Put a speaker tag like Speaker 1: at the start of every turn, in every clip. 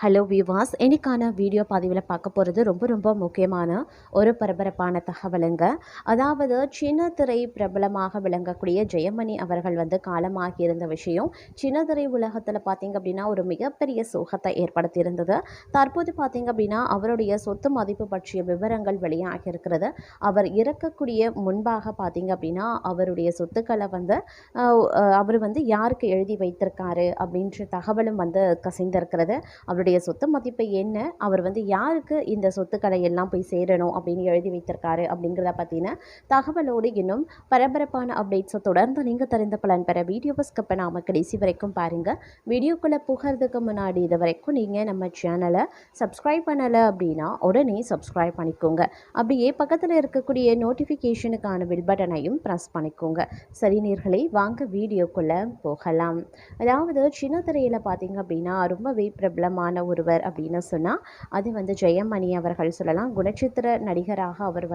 Speaker 1: Hello viewers, இன்னைக்கான video பதிவில் பார்க்க போகிறது ரொம்ப முக்கியமான ஒரு பரபரப்பான தகவலுங்க. அதாவது சின்ன திரை பிரபலமாக விளங்கக்கூடிய ஜெயமணி அவர்கள் காலமாகி இருந்த விஷயம் சின்ன திரை உலகத்தில் பார்த்திங்க அப்படின்னா ஒரு மிகப்பெரிய சோகத்தை ஏற்படுத்தியிருந்தது. தற்போது பார்த்திங்க அப்படின்னா அவருடைய சொத்து மதிப்பு பற்றிய விவரங்கள் வெளியாகி இருக்கிறது. அவர் இறக்கக்கூடிய முன்பாக பார்த்திங்க அப்படின்னா அவருடைய சொத்துக்களை அவர் யாருக்கு எழுதி வைத்திருக்காரு அப்படின்ற தகவலும் கசிந்திருக்கிறது. அவருடைய சொத்து மதிப்பு என்ன, அவர் யாருக்கு இந்த சொத்துக்களை எல்லாம் போய் சேரணும் அப்படின்னு எழுதி வைத்திருக்காரு அப்படிங்கிறத பற்றின தகவலோடு இன்னும் பரபரப்பான அப்டேட்ஸை தொடர்ந்து நீங்கள் தெரிந்த பலன் பெற வீடியோவை ஸ்கிப் பண்ணாமல் கடைசி வரைக்கும் பாருங்கள். வீடியோக்குள்ளே புகிறதுக்கு முன்னாடி இது வரைக்கும் நீங்கள் நம்ம சேனலை சப்ஸ்கிரைப் பண்ணலை அப்படின்னா உடனே சப்ஸ்கிரைப் பண்ணிக்கோங்க. அப்படியே பக்கத்தில் இருக்கக்கூடிய நோட்டிஃபிகேஷனுக்கான பில் பட்டனையும் ப்ரெஸ் பண்ணிக்கோங்க. சரி நேயர்களே, வாங்க வீடியோக்குள்ளே போகலாம். அதாவது சின்ன திரையில் பார்த்தீங்க அப்படின்னா ரொம்பவே பிரபலமான ஒருவர் அப்படின்னு சொன்னால் அது ஜெயமணி அவர்கள் சொல்லலாம். குணச்சித்திர நடிகராக அவர்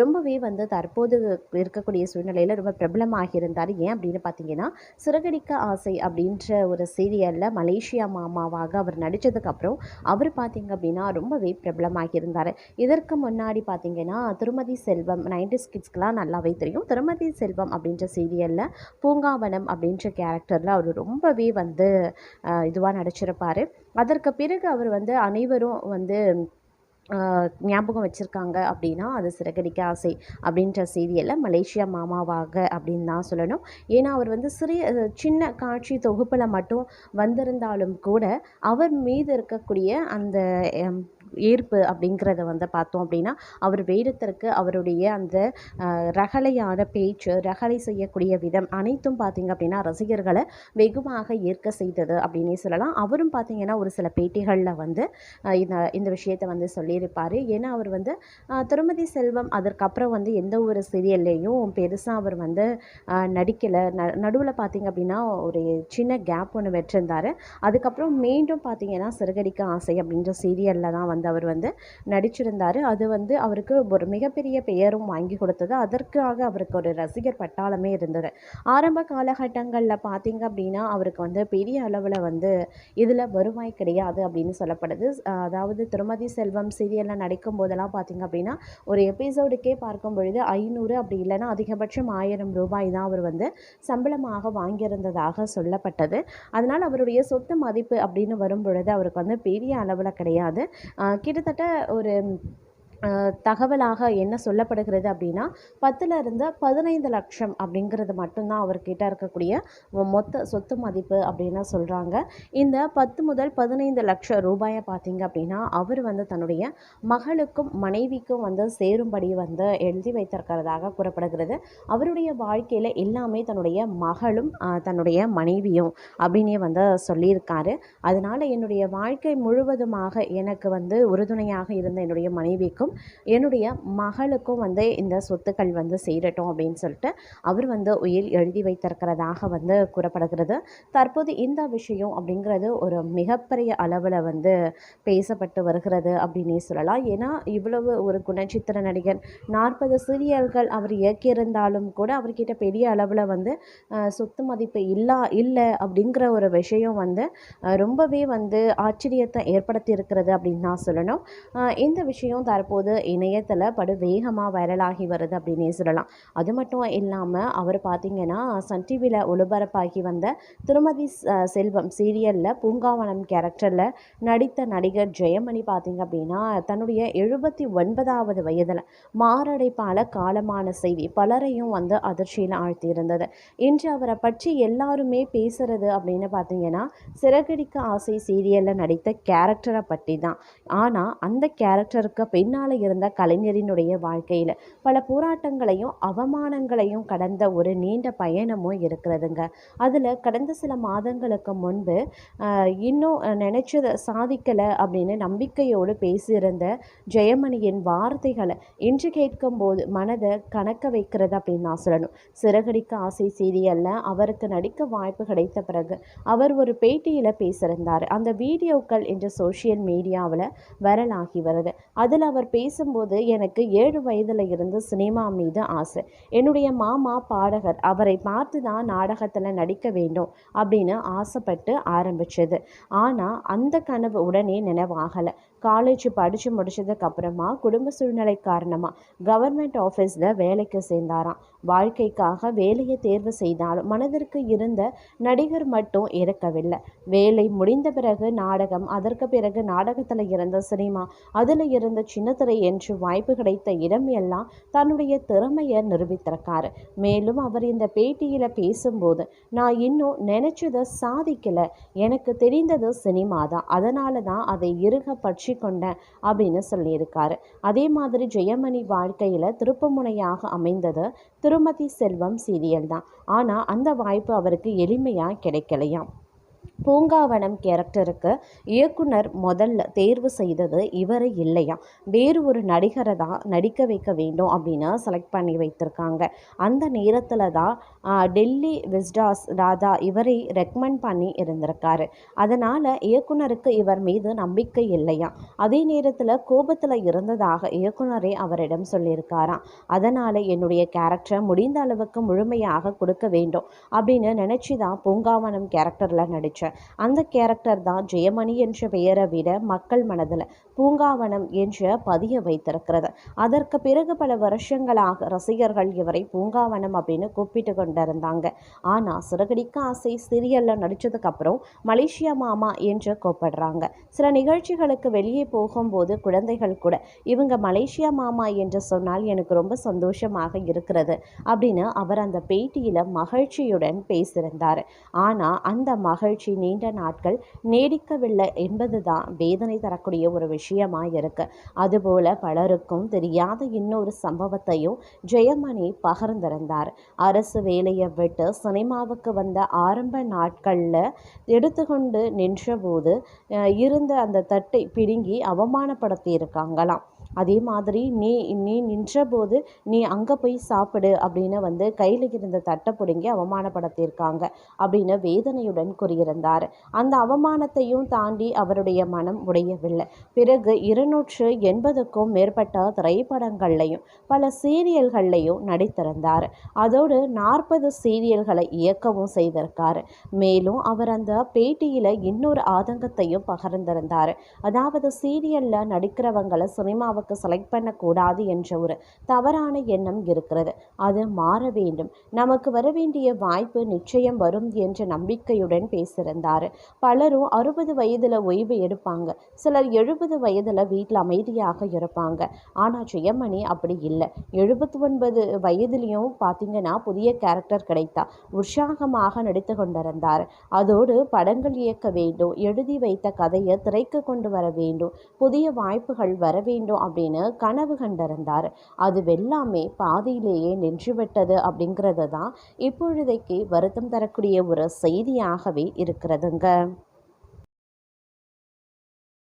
Speaker 1: ரொம்பவே தற்போது இருக்கக்கூடிய சூழ்நிலையில் ரொம்ப பிரபலமாக இருந்தார். ஏன் அப்படின்னு பார்த்தீங்கன்னா சிறகடிக்க ஆசை அப்படின்ற ஒரு சீரியலில் மலேசியா மாமாவாக அவர் நடித்ததுக்கப்புறம் அவர் பார்த்தீங்க அப்படின்னா ரொம்பவே பிரபலமாக இருந்தார். இதற்கு முன்னாடி பார்த்தீங்கன்னா திருமதி செல்வம் 90s கிட்ஸ்க்கெலாம் நல்லாவே தெரியும். திருமதி செல்வம் அப்படின்ற சீரியலில் பூங்காவனம் அப்படின்ற கேரக்டரில் அவர் ரொம்பவே இதுவாக நடிச்சிருப்பார். அதற்கு பிறகு அவர் அனைவரும் ஞாபகம் வச்சுருக்காங்க அப்படின்னா அது சிறகடிக்க ஆசை அப்படின்ற சீரியலில் மலேசியா மாமாவாக அப்படின்னு தான் சொல்லணும். ஏன்னா அவர் சின்ன காட்சி தொகுப்பில் மட்டும் வந்திருந்தாலும் கூட அவர் மீது இருக்கக்கூடிய அந்த ஈர்ப்பு அப்படிங்கிறத பார்த்தோம் அப்படின்னா அவர் வேடத்திற்கு அவருடைய அந்த ரகலையான பேச்சு, ரகலை செய்யக்கூடிய விதம் அனைத்தும் பார்த்திங்க அப்படின்னா ரசிகர்களை வெகுவாக ஈர்க்க செய்தது அப்படின்னே சொல்லலாம். அவரும் பார்த்திங்கன்னா ஒரு சில பேட்டிகளில் இந்த விஷயத்தை சொல்லியிருப்பார். ஏன்னா அவர் திருமதி செல்வம் அதற்கப்புறம் எந்த ஒரு சீரியல்லையும் பெருசாக அவர் நடிக்கலை. நடுவில் பார்த்திங்க அப்படின்னா ஒரு சின்ன கேப் ஒன்று வெற்றிருந்தார். அதுக்கப்புறம் மீண்டும் பார்த்திங்கன்னா சிறகடிக்க ஆசை அப்படின்ற சீரியலில் தான் அவர் நடிச்சிருந்தார். அது அவருக்கு ஒரு மிகப்பெரிய பெயரும் வாங்கி கொடுத்தது. அதற்காக அவருக்கு ஒரு ரசிகர் பட்டாளமே இருந்தது. ஆரம்ப காலகட்டங்களில் பார்த்தீங்க அப்படின்னா அவருக்கு பெரிய அளவில் இதில் வருவாய் கிடையாது அப்படின்னு சொல்லப்படுது. அதாவது திருமதி செல்வம் சீரியலில் நடிக்கும் போதெல்லாம் பார்த்தீங்க அப்படின்னா ஒரு எபிசோடுக்கே பார்க்கும் பொழுது 500 அப்படி இல்லைன்னா அதிகபட்சம் 1000 ரூபாய் தான் அவர் சம்பளமாக வாங்கியிருந்ததாக சொல்லப்பட்டது. அதனால் அவருடைய சொத்து மதிப்பு அப்படின்னு வரும் பொழுது அவருக்கு பெரிய அளவில் கிடையாது. கிட்டத்தட்ட ஒரு தகவலாக என்ன சொல்லப்படுகிறது அப்படின்னா 10 15 லட்சம் அப்படிங்கிறது மட்டும்தான் அவர்கிட்ட இருக்கக்கூடிய மொத்த சொத்து மதிப்பு அப்படின்னு சொல்கிறாங்க. இந்த 10 முதல் 15 லட்சம் ரூபாயை பார்த்தீங்க அப்படின்னா அவர் தன்னுடைய மகளுக்கும் மனைவிக்கும் சேரும்படி எழுதி வைத்திருக்கிறதாக கூறப்படுகிறது. அவருடைய வாழ்க்கையில் எல்லாமே தன்னுடைய மகளும் தன்னுடைய மனைவியும் அப்படின்னே சொல்லியிருக்காரு. அதனால் என்னுடைய வாழ்க்கை முழுவதுமாக எனக்கு உறுதுணையாக இருந்த என்னுடைய மனைவிக்கும் என்னுடைய மகளுக்கும் இந்த சொத்துக்கள் சேரட்டும் அப்படின்னு சொல்லிட்டு அவர் உயில் எழுதி வைத்திருக்கிறதாக கூறப்படுகிறது. தற்போது இந்த விஷயம் அப்படிங்கிறது ஒரு மிகப்பெரிய அளவில் பேசப்பட்டு வருகிறது அப்படின்னே சொல்லலாம். ஏன்னா இவ்வளவு ஒரு குணச்சித்திர நடிகர் 40 சீரியல்கள் அவர் இயக்கியிருந்தாலும் கூட அவர்கிட்ட பெரிய அளவில் சொத்து மதிப்பு இல்லை அப்படிங்கிற ஒரு விஷயம் ரொம்பவே ஆச்சரியத்தை ஏற்படுத்தி இருக்கிறது அப்படின்னு தான் சொல்லணும். இந்த விஷயம் தற்போது இணையத்தில் படு வேகமாக வைரலாகி வருது அப்படின்னே சொல்லலாம். அது மட்டும் இல்லாமல் அவர் பார்த்திங்கன்னா சன் டிவியில் ஒளிபரப்பாகி திருமதி செல்வம் சீரியலில் பூங்காவனம் கேரக்டரில் நடித்த நடிகர் ஜெயமணி பார்த்திங்க அப்படின்னா தன்னுடைய 79வது வயதில் மாரடைப்பால் காலமான செய்தி பலரையும் அதிர்ச்சியில் ஆழ்த்தியிருந்தது. இன்று அவரை பற்றி எல்லாருமே பேசுகிறது அப்படின்னு பார்த்திங்கன்னா சிறகடிக்க ஆசை சீரியலில் நடித்த கேரக்டரை பற்றி தான். ஆனால் அந்த கேரக்டருக்கு பின்னால் இருந்த கலைஞரினுடைய வாழ்க்கையில் பல போராட்டங்களையும் அவமானங்களையும் கடந்த ஒரு நீண்ட பயணமும் இருக்கிறதுங்க. அதில் கடந்த சில மாதங்களுக்கு முன்பு இன்னும் நினைச்சதை சாதிக்கலை அப்படின்னு நம்பிக்கையோடு பேசியிருந்த ஜெயமணியின் வார்த்தைகளை இன்று கேட்கும்போது மனதை கணக்க வைக்கிறது அப்படின்னு நான் சொல்லணும். சிறகடிக்க ஆசை சீரியலில் அவருக்கு நடிக்க வாய்ப்பு கிடைத்த பிறகு அவர் ஒரு பேட்டியில் பேசியிருந்தார். அந்த வீடியோக்கள் இன்று சோஷியல் மீடியாவில் வைரலாகி வருது. அதில் அவர் பேசும்போது எனக்கு 7 வயதில் இருந்து சினிமா மீது ஆசை. என்னுடைய மாமா பாடகர். அவரை பார்த்து தான் நாடகத்தில் நடிக்க வேண்டும் அப்படின்னு ஆசைப்பட்டு ஆரம்பிச்சது. ஆனால் அந்த கனவு உடனே நினைவாகலை. காலேஜ் படித்து முடிச்சதுக்கு அப்புறமா குடும்ப சூழ்நிலை காரணமாக கவர்மெண்ட் ஆஃபீஸில் வேலைக்கு சேர்ந்தாராம். வாழ்க்கைக்காக வேலையை தேர்வு செய்தாலும் மனதிற்கு இருந்த நடிகர் மட்டும் இருக்கவில்லை. வேலை முடிந்த பிறகு நாடகம், அதற்கு பிறகு நாடகத்தில் இருந்த சினிமா, அதில் இருந்த சின்னத்திரை என்று வாய்ப்பு கிடைத்த இடம் எல்லாம் தன்னுடைய திறமையை நிரூபித்திருக்காரு. மேலும் அவர் இந்த பேட்டியில் பேசும்போது, நான் இன்னும் நினைச்சதை சாதிக்கல, எனக்கு தெரிந்தது சினிமா தான், அதனால தான் அதை இறுக பற்றி கொண்டேன் அப்படின்னு சொல்லியிருக்காரு. அதே மாதிரி ஜெயமணி வாழ்க்கையில் திருப்புமுனையாக அமைந்தது திருமதி செல்வம் சீரியல் தான். ஆனால் அந்த வாய்ப்பு அவருக்கு எளிமையாக கிடைக்கலையாம். பூங்காவனம் கேரக்டருக்கு இயக்குனர் முதல்ல தேர்வு செய்தது இவர் இல்லையா, வேறு ஒரு நடிகரை தான் நடிக்க வைக்க வேண்டும் அப்படின்னு செலக்ட் பண்ணி வைத்திருக்காங்க. அந்த நேரத்தில் தான் டெல்லி விஸ்டாஸ் ராதா இவரை ரெக்கமெண்ட் பண்ணி இருந்திருக்காரு. அதனால் இயக்குனருக்கு இவர் மீது நம்பிக்கை இல்லையா. அதே நேரத்தில் கோபத்தில் இருந்ததாக இயக்குனரே அவரிடம் சொல்லியிருக்காராம். அதனால் என்னுடைய கேரக்டரை முடிந்த அளவுக்கு முழுமையாக கொடுக்க வேண்டும் அப்படின்னு நினச்சி தான் பூங்காவனம் கேரக்டரில் நடித்தேன். அந்த கேரக்டர் தான் ஜெயமணி என்ற பெயரை விட மக்கள் மனதில் பூங்காவனம் என்று பதிய வைத்திருக்கிறது. அதற்கு பிறகு பல வருஷங்களாக ரசிகர்கள் இவரை பூங்காவனம் அப்படின்னு கூப்பிட்டு கொண்டிருந்தாங்க. ஆனால் சிறகடிக்க ஆசை சீரியலில் நடித்ததுக்கு அப்புறம் மலேசியா மாமா என்று கூப்பிடுறாங்க. சில நிகழ்ச்சிகளுக்கு வெளியே போகும்போது குழந்தைகள் கூட இவங்க மலேசியா மாமா என்று சொன்னால் எனக்கு ரொம்ப சந்தோஷமாக இருக்கிறது அப்படின்னு அவர் அந்த பேட்டியில் மகிழ்ச்சியுடன் பேசியிருந்தார். ஆனால் அந்த மகிழ்ச்சி நீண்ட நாட்கள் நீடிக்கவில்லை என்பதுதான் வேதனை தரக்கூடிய ஒரு விஷயமா இருக்கு. அதுபோல பலருக்கும் தெரியாத இன்னொரு சம்பவத்தையும் ஜெயமணி பகிர்ந்திருந்தார். அரசு வேலையை விட்டு சினிமாவுக்கு வந்த ஆரம்ப நாட்களில் எடுத்துக்கொண்டு நின்றபோது இருந்த அந்த தட்டை பிடுங்கி அவமானப்படுத்தி இருக்காங்களாம். அதே மாதிரி நீ நீ நின்றபோது நீ அங்கே போய் சாப்பிடு அப்படின்னு கையில் இருந்த தட்டை பிடுங்கி அவமானப்படுத்தியிருக்காங்க அப்படின்னு வேதனையுடன் கூறியிருந்தார். அந்த அவமானத்தையும் தாண்டி அவருடைய மனம் உடையவில்லை. பிறகு 280க்கும் மேற்பட்ட திரைப்படங்கள்லையும் பல சீரியல்கள்லையும் நடித்திருந்தார். அதோடு 40 சீரியல்களை இயக்கவும் செய்திருக்கார். மேலும் அவர் அந்த பேட்டியில் இன்னொரு ஆதங்கத்தையும் பகிர்ந்திருந்தார். அதாவது சீரியலில் நடிக்கிறவங்களை சினிமாவுக்கு செலக்ட் பண்ணக்கூடாது என்ற ஒரு தவறான எண்ணம் இருக்கிறது. அது மாற வேண்டும். நமக்கு வர வேண்டிய வாய்ப்பு நிச்சயம் வரும் என்ற நம்பிக்கையுடன் பேசியிருந்தார். பலரும் 60 வயதில் ஓய்வு எடுப்பாங்க, சிலர் 70 வயதில் வீட்டில் அமைதியாக இருப்பாங்க. ஆனால் ஜெயமணி அப்படி இல்லை. 79 வயதிலையும் பார்த்தீங்கன்னா புதிய கேரக்டர் கிடைத்தா உற்சாகமாக நடித்து கொண்டிருந்தார். அதோடு படங்கள் இயக்க வேண்டும், எழுதி வைத்த கதையை திரைக்கு கொண்டு வர வேண்டும், புதிய வாய்ப்புகள் வர வேண்டும் அப்படின்னு கனவு கண்டிருந்தார். அதுவெல்லாமே பாதியிலேயே நின்றுவிட்டது அப்படிங்கிறது தான் இப்பொழுதைக்கு வருத்தம் தரக்கூடிய ஒரு செய்தியாகவே இருக்கிறதுங்க.